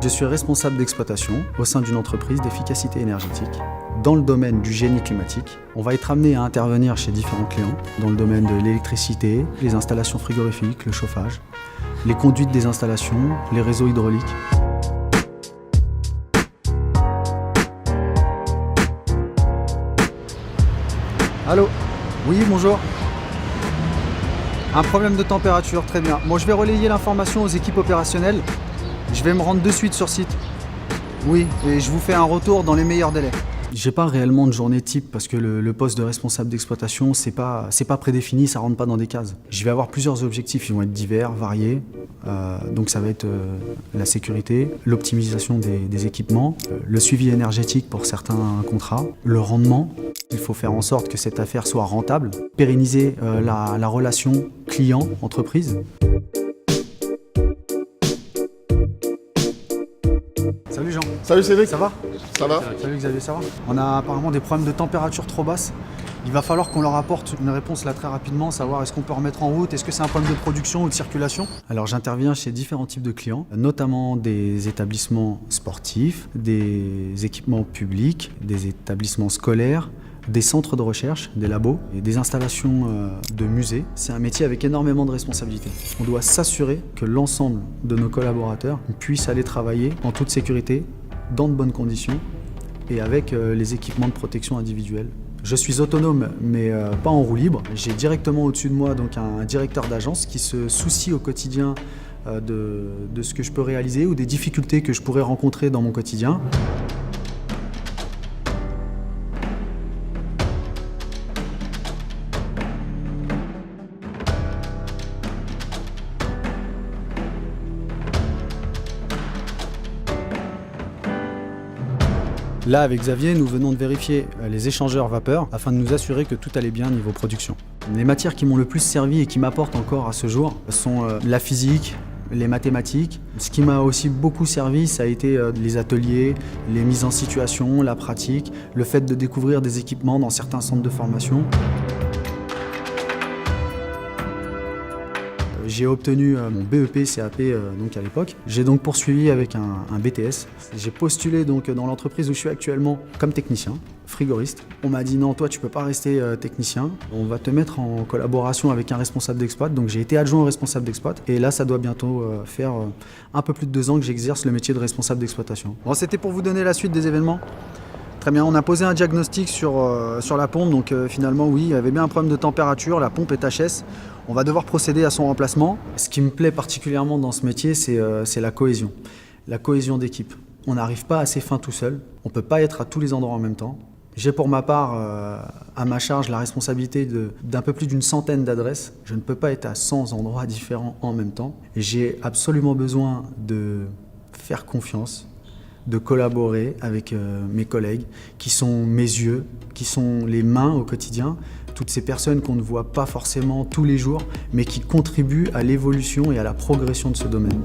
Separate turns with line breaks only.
Je suis responsable d'exploitation au sein d'une entreprise d'efficacité énergétique. Dans le domaine du génie climatique, on va être amené à intervenir chez différents clients dans le domaine de l'électricité, les installations frigorifiques, le chauffage, les conduites des installations, les réseaux hydrauliques. Allô? Oui, bonjour. Un problème de température, très bien. Bon, je vais relayer l'information aux équipes opérationnelles. Je vais me rendre de suite sur site. Oui, et je vous fais un retour dans les meilleurs délais. J'ai pas réellement de journée type parce que le poste de responsable d'exploitation, c'est pas prédéfini, ça rentre pas dans des cases. Je vais avoir plusieurs objectifs, ils vont être divers, variés. Donc ça va être la sécurité, l'optimisation des équipements, le suivi énergétique pour certains contrats, le rendement. Il faut faire en sorte que cette affaire soit rentable, pérenniser la relation client-entreprise. Salut Jean.
Salut Cédric.
Ça va?
Ça va?
Salut Xavier, ça va? On a apparemment des problèmes de température trop basse. Il va falloir qu'on leur apporte une réponse là très rapidement, savoir est-ce qu'on peut remettre en route, est-ce que c'est un problème de production ou de circulation? Alors j'interviens chez différents types de clients, notamment des établissements sportifs, des équipements publics, des établissements scolaires, des centres de recherche, des labos et des installations de musées. C'est un métier avec énormément de responsabilités. On doit s'assurer que l'ensemble de nos collaborateurs puissent aller travailler en toute sécurité, dans de bonnes conditions et avec les équipements de protection individuelle. Je suis autonome mais pas en roue libre. J'ai directement au-dessus de moi donc un directeur d'agence qui se soucie au quotidien de ce que je peux réaliser ou des difficultés que je pourrais rencontrer dans mon quotidien. Là, avec Xavier, nous venons de vérifier les échangeurs vapeur afin de nous assurer que tout allait bien niveau production. Les matières qui m'ont le plus servi et qui m'apportent encore à ce jour sont la physique, les mathématiques. Ce qui m'a aussi beaucoup servi, ça a été les ateliers, les mises en situation, la pratique, le fait de découvrir des équipements dans certains centres de formation. J'ai obtenu mon BEP CAP donc à l'époque. J'ai donc poursuivi avec un BTS. J'ai postulé donc dans l'entreprise où je suis actuellement comme technicien, frigoriste. On m'a dit non, toi tu peux pas rester technicien. On va te mettre en collaboration avec un responsable d'exploit. Donc j'ai été adjoint au responsable d'exploit et là ça doit bientôt faire un peu plus de 2 ans que j'exerce le métier de responsable d'exploitation. Bon, c'était pour vous donner la suite des événements. Très bien, on a posé un diagnostic sur la pompe, donc finalement oui, il y avait bien un problème de température, la pompe est HS, on va devoir procéder à son remplacement. Ce qui me plaît particulièrement dans ce métier, c'est la cohésion d'équipe. On n'arrive pas assez fin tout seul, on ne peut pas être à tous les endroits en même temps. J'ai pour ma part à ma charge la responsabilité d'un peu plus d'une centaine d'adresses. Je ne peux pas être à 100 endroits différents en même temps. J'ai absolument besoin de faire confiance, de collaborer avec mes collègues, qui sont mes yeux, qui sont les mains au quotidien, toutes ces personnes qu'on ne voit pas forcément tous les jours, mais qui contribuent à l'évolution et à la progression de ce domaine.